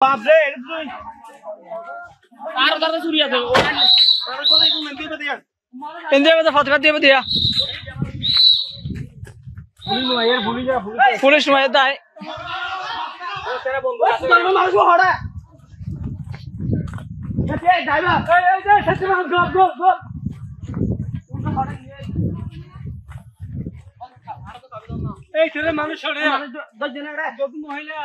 बाप रे तार तार चुरी আছে তার কোলে একটু মেনতে দিয়া এন্দ্রে মধ্যে ফতকা দিয়ে দিয়া পুলিশ নয় দাই তেরা বন্ধু আছে মারব হড়া এই ড্রাইভার এই যে সত্যি মার গো এই ছেলে মানুষ ছড়ে 10 জন এরা যোগ মহিলা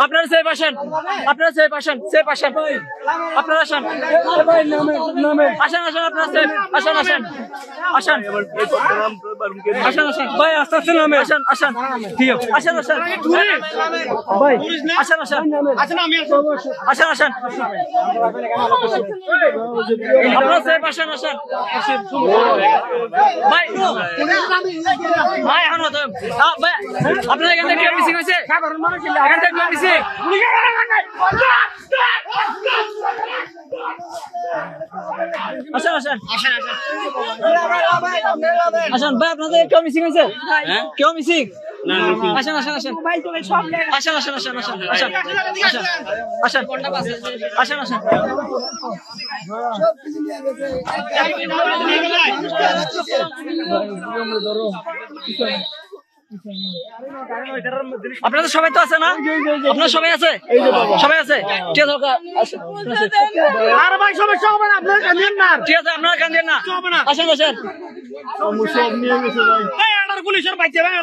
আপনারা সেফ আসেন আপনারা সেফ আসেন আপনারা সেফ আসেন আপনারা আসেন আপনারা সেফ আসেন ভাই আস্তে আস্তে নামে আসেন ঠিক আছে ভাই আসেন আপনারা সেফ আসেন ভাই ভাই এখন ভাই আপনার এখান থেকে মিসিং হয়েছে এখান থেকে মিসিং আসেন ভাই আপনাদের কেউ মিসিং হয়েছে কেউ মিসিং আসেন আপনারা সবাই তো আছে না আপনারা সবাই আছে কে দরকার আর ভাই সমস্যা হবে না আপনারা কাঁদেন না ঠিক আছে আপনারা কাঁদেন না আসেন সব নিয়ে গেছে ভাই এই আন্ডার পুলিশের বাইতে ভাই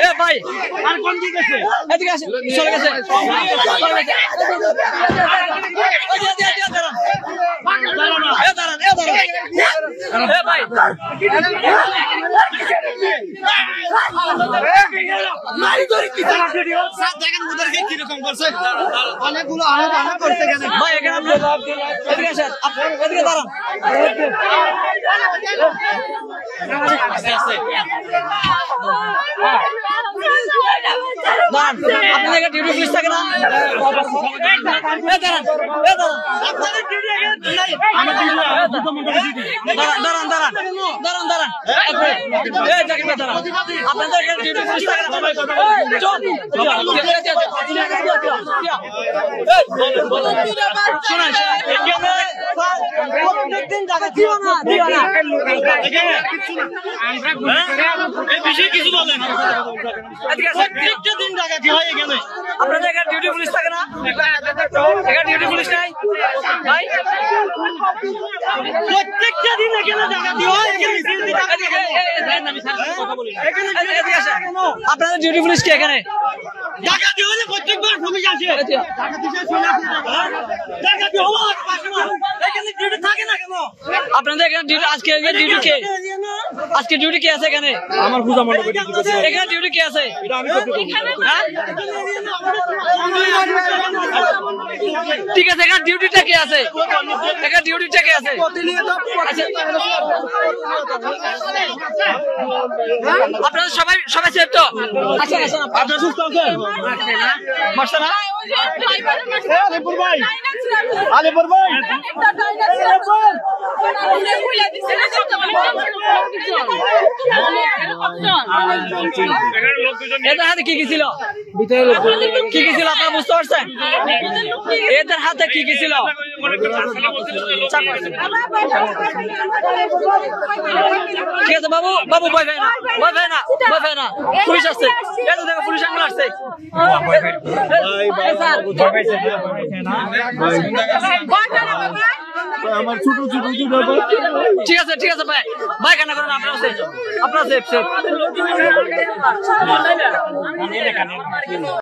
এ ভাই আর কোন দিকে গেছে এদিকে আসেন চলে গেছে অনেকগুলো করছে ভাই এখানে দাঁড়ান আপনাদের ডিউটি পুলিশ থাকে না আপনাদের ডিউটি পুলিশ থাকে না প্রত্যেকদিন জায়গা দিও না কিছু বলেন দিন জায়গা দিও এখানে আপনাদের এখানে ডিউটি পুলিশ থাকে না এখানে ডিউটি পুলিশ নাই ভাই প্রত্যেকটা দিন এখানে জায়গা দিও আপনাদের ডিউটি পুলিশ কি এখানে জায়গা দিও প্রত্যেকবার পুলিশ আসে জায়গা দিও এখানে ডিউটি থাকে না কেন আপনাদের এখানে ডিউটি আজকে ডিউটি কে আজকে ডিউটি কে আছে এখানে আমার পূজা মণ্ডপে ডিউটি আছে এখানে ডিউটি কে আছে এটা আমি করতে পারি হ্যাঁ ঠিক আছে এখানে ডিউটিটা কে আছে এখানে ডিউটিটা কে আছে আপনারা সবাই সেফ তো আচ্ছা আপনারা সুস্থ আছেন মারছে না আলিপুর ভাই এদের হাতে কি ছিল আপনারা বুঝতে পারছেন এদের হাতে কি ছিল ঠিক আছে বাবু ভয় পায় না পুলিশ আসছে এটা দেখো পুলিশ আঙ্গুল আসছে আমার ছোট ঠিক আছে ভাই কেন করেন আপনারা সেফ